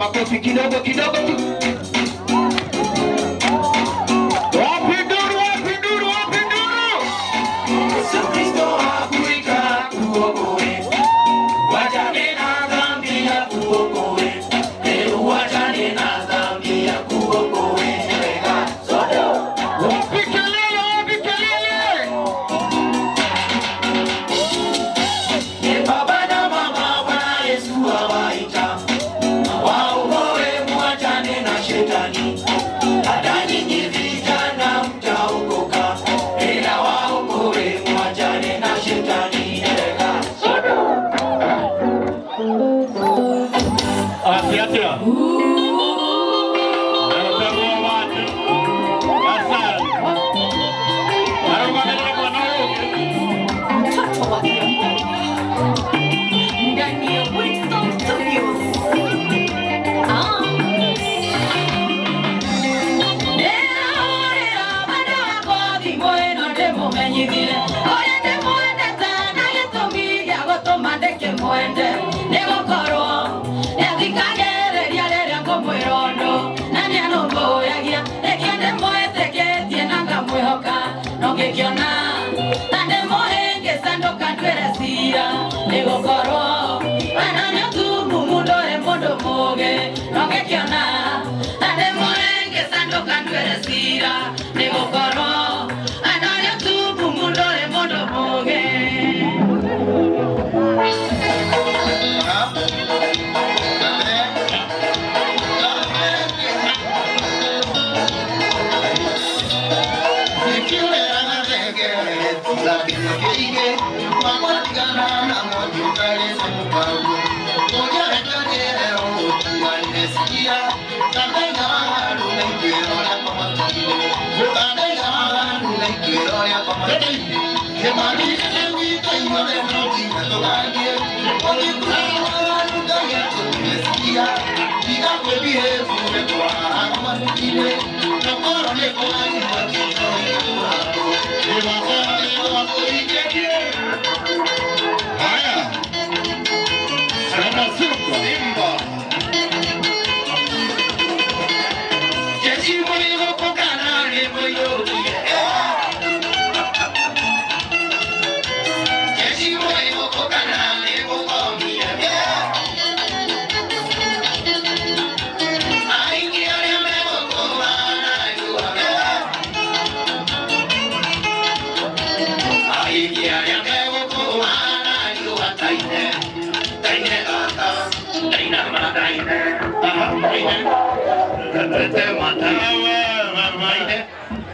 Makofi kidogo kidogo tu.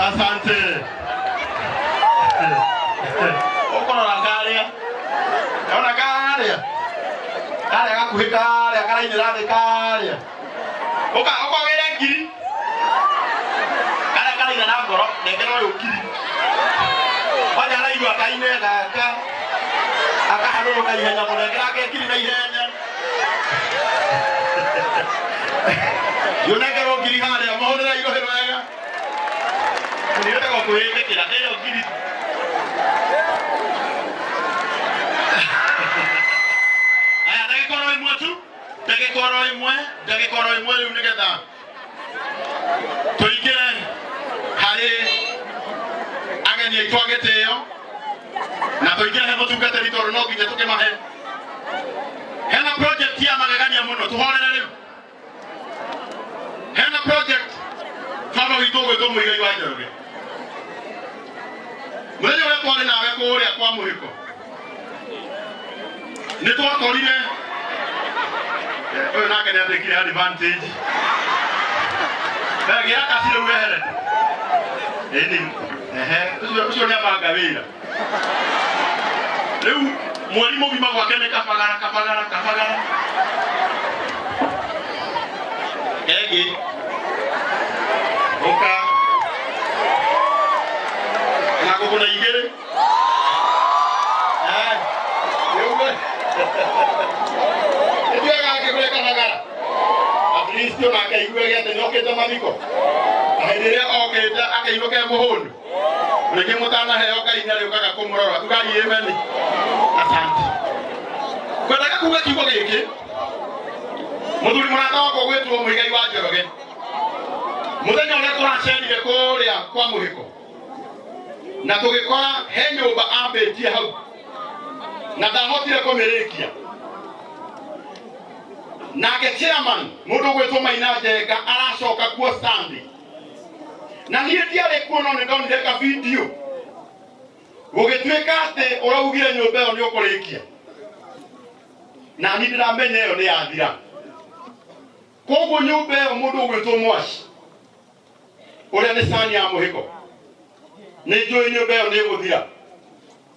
Asante. Okono la galia. Ona galia. Galia gakuhika, galia ine la de galia. Oka wele ngiri. Galia ine na ngoro, ndengero yo kiri. Wanya la iwa kaine ga. Aka hano ka ihenya mo ndengera ke kiri na ihenya. Yo ndengero kiri galia mo ndera iro hewega. Yo tengo que que la tele o kiri. Aya dage koro imwe tu, dage koro imwe unigeda. Toikire hari ageni itwagete yo. Na toikire he mutu gate litoro no ginya tuke mahe. Hena project ya magagania muno tuhorere riu. Hena project Fama witogo to muiga iwaje. Mwenye wewe kwa na wewe kule kwa muhiko. Nito akorire. Oyo nake ne atekire advantage. Bagi akasire wehere. Eni usio ni abagabira. Leo mwalimu bima gwake ne kafagara. Egi. Oka. Kuna mathiko aidiria okete akainuke muhundu niki mutana heo Ngai nyari ukaga kumurora tugai amen. Asante kwenda kuga kiugo giki muthuri murata wako gwitwo Muigai wa Njoroge muthenya uria turacerire kuria kwa muhiko na tugikora he nyumba ambitie hau na ndahotire kumirikia nake chairman mundu gwitwo Maina Njenga aracoka kuo Sunday na niĩ ndiarĩ kuo no nĩndonire ka video gũgĩtuĩka atĩ ũraugire nyũmba ĩyo nĩ ũkũrĩkia na niĩ ndĩramenya ĩyo nĩ yathira. Koguo nyũmba ĩyo mũndũ ũgwĩtwo Mwaci ũrĩa nĩ cani ya mũhiko nĩ njũĩ nyũmba ĩyo nĩ ĩgũthira.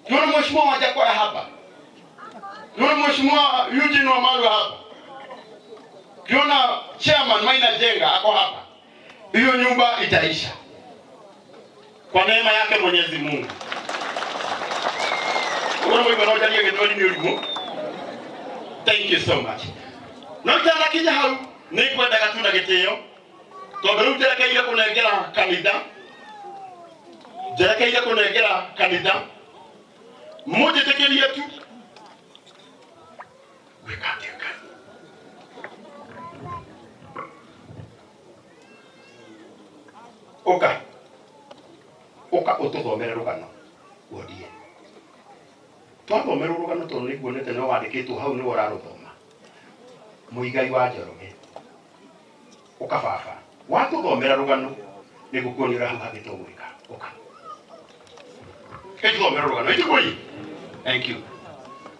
Nĩona Mheshimiwa Wanjakoya hapa, nĩona Mheshimiwa Eugene Wamalwa hapa, nĩona chairman Maina Njenga ako hapa. Hiyo nyumba itaisha kwa neema yake Mwenyezi Mungu. Thank you so much. Notanda kija hau ni kwenda gatunda gitio tondu riu njerekeire kunengera kanitha mujitikirie tu wikati oka ututhomere rugano wodie twathomere rugano tondu niguonete no wandikitwo hau ni wararuthoma Muigai wa Njoroge oka baba watuthomera rugano nigukuonera hau hagitogwika oka thomera rugano itikui. Thank you.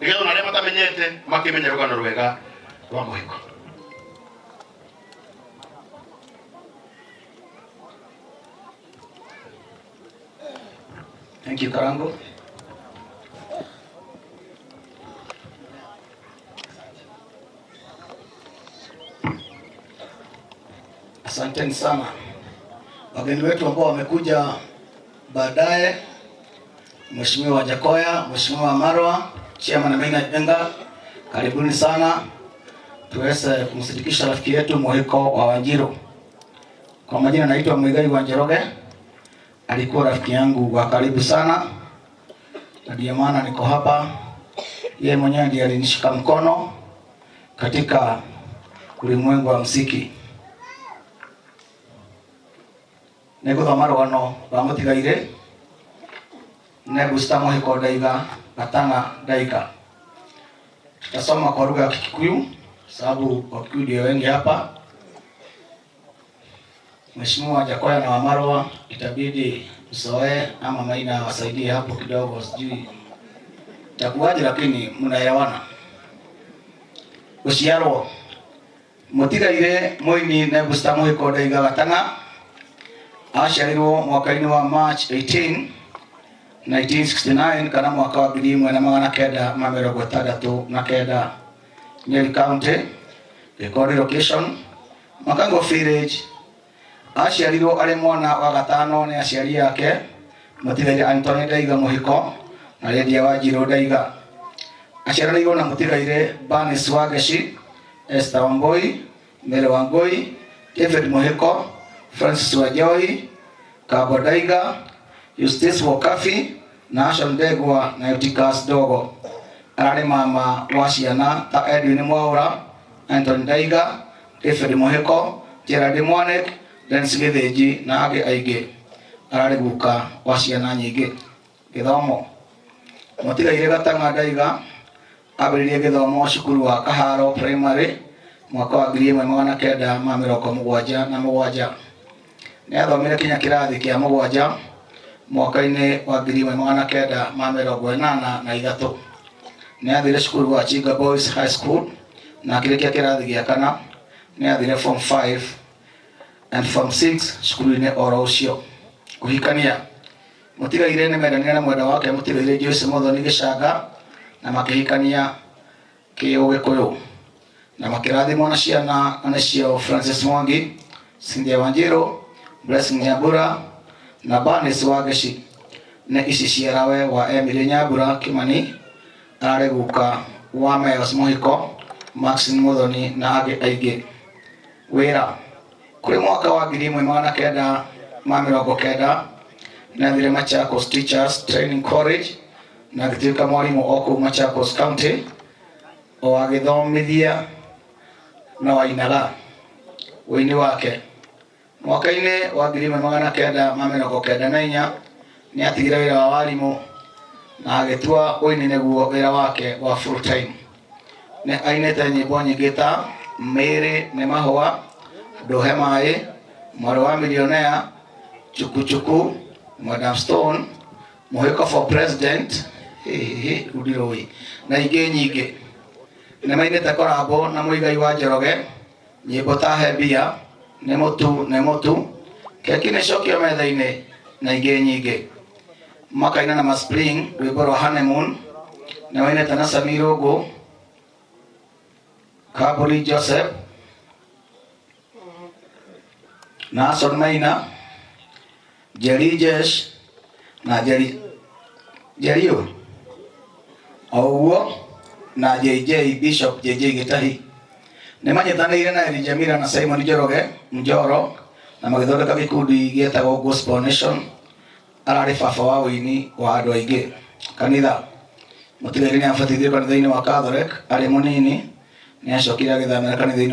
Nigetha na aria matamenyete makimenya rugano rwega rwa muhiko. Thank you, Karango. Asanteni sana wageni wetu ambao wamekuja baadaye, Mheshimiwa Wanjakoya, Mheshimiwa Wamalwa, Chairman Maina Njenga, karibuni sana tuweze kumsindikisha rafiki yetu muhiko wa Wanjiru. Kwa majina naitwa Muigai wa Njoroge. Alikuwa rafiki yangu wa karibu sana, na ndiyo maana niko hapa. Yeye mwenyewe ndiye alinishika mkono katika ulimwengu wa muziki. Nĩgũthoma rũgano rwa mũtigairĩ Negusta Mũhiko Ndaiga Gatanga Ndaiga. Tutasoma kwa lugha ya Kikuyu sababu Wakikuyu ndio wengi hapa. Mheshimiwa Wanjakoya na Wamalwa itabidi msoe ama Maina wasaidie hapo kidogo, sijui itakuwaje, lakini mnaelewana. Guciarwo mũtigairĩ mũini Negusta Mũhiko Ndaiga Gatanga aciarirwo mwaka-inĩ wa March 18, 1969 kana mwaka wa 1969 Nyeri County, Gĩkonde location, Makango village. Aciarirwo arĩ mwana wa gatano nĩ aciari yake mũtigairĩ Anthony Ndaiga Mũhiko na Lydia Wanjiru Ndaiga. Aciaranĩirwo na mũtigairĩ Bernice Wangeci, Esther Wambui, Mary Wangui, David Mũhiko, Francis Wanjohi, Kabo Ndaiga, Eustace Wokafi, Nashon Ndegwa na Eutychus Dogo. Ararĩ mama wa ciana ta Edwin Mwaura, Anthony Ndaiga, David Mũhiko, Gerald Mwanek, Dennis Githinji na angĩ aingĩ. Ararĩ guka wa ciana nyingĩ. Gĩthomo. Mũtigairĩ Gatanga Ndaiga ambĩrĩirie gĩthomo cukuru wa Kaharo Primary mwaka wa 1977. Nĩ athomire kinya kĩrathi kĩa mũgwanja mwaka-inĩ wa 1983. Nĩ athire cukuru wa Chinga Boys High School na akĩrĩkia kĩrathi gĩa kana. Nĩ athire form 5 and form 6 cukuru-inĩ oro ũcio. Kũhikania. Mũtigairĩ nĩ mendanire na mwenda wake mũtigairĩ Joyce Muthoni Gĩcanga na makĩhikania kĩũgĩkũyũ na makĩrathimwo na ciana nĩcio Francis Mwangi, Cynthia Wanjiru, Blessing Nyambura na Bernice Wangeci. Nĩ ici ciarawe wa Emily Nyambura Kimani, ararĩ guka wa Meos Mũhiko, Maxine Muthoni na angĩ aingĩ. Wĩra kuri mwaka wa 1990 nathire Machakos Teachers Training College na gituika mwarimu oku Machakos County o agithomithia na wainaga wini wake mwaka-ini wa 1994 ni atigire wira wa warimu na agitua wini neguo wira wake wa full time. Ni ainite nyimbo nyingi ta Mary ni mahua, Nduhe Mai, Mwari wa Millionaire, Chuku Chuku, Madam Stone, Muhiko for President, udiroi na ingi nyingi. Ni mainite korabo na Muigai wa Njoroge, nyimbo ta Hebia, Nĩ mũtu, Keki nĩ cokio metha-inĩ na ingĩ nyingĩ. Makaina na Maspring rwĩmbo rwa Honeymoon nĩ mainĩte na Sami Rungu, Kaburi Joseph, Nason Maina, Jerry Jesh na Jerio Oguo na JJ Bishop JJ Gitahi. Nĩ manyitanĩire na Elijah Mira na Simon Njoro na magĩthondeka gĩkundi gĩetagwo Gospel Nation. Ararĩ baba wa wĩini wa andũ aingĩ kanitha. Mũtigairĩ nĩ abatithio kanitha-inĩ wa Catholic arĩ mũnini, nĩ acokire agĩthamĩra kanitha-inĩ